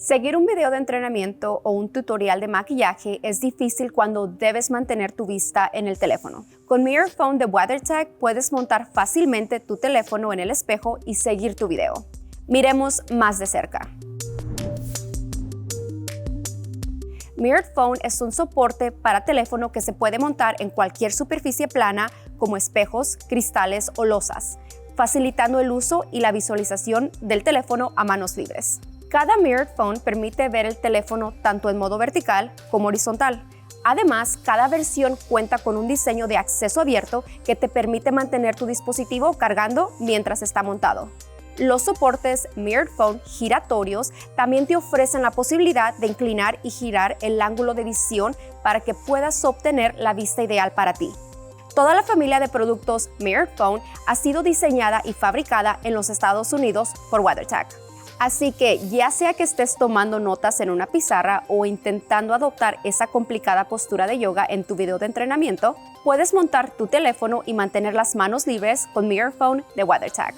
Seguir un video de entrenamiento o un tutorial de maquillaje es difícil cuando debes mantener tu vista en el teléfono. Con Mirror Phone de WeatherTech puedes montar fácilmente tu teléfono en el espejo y seguir tu video. Miremos más de cerca. Mirror Phone es un soporte para teléfono que se puede montar en cualquier superficie plana como espejos, cristales o losas, facilitando el uso y la visualización del teléfono a manos libres. Cada Mirror Phone permite ver el teléfono tanto en modo vertical como horizontal. Además, cada versión cuenta con un diseño de acceso abierto que te permite mantener tu dispositivo cargando mientras está montado. Los soportes Mirror Phone giratorios también te ofrecen la posibilidad de inclinar y girar el ángulo de visión para que puedas obtener la vista ideal para ti. Toda la familia de productos Mirror Phone ha sido diseñada y fabricada en los Estados Unidos por WeatherTech. Así que ya sea que estés tomando notas en una pizarra o intentando adoptar esa complicada postura de yoga en tu video de entrenamiento, puedes montar tu teléfono y mantener las manos libres con Mirror Phone de WeatherTech.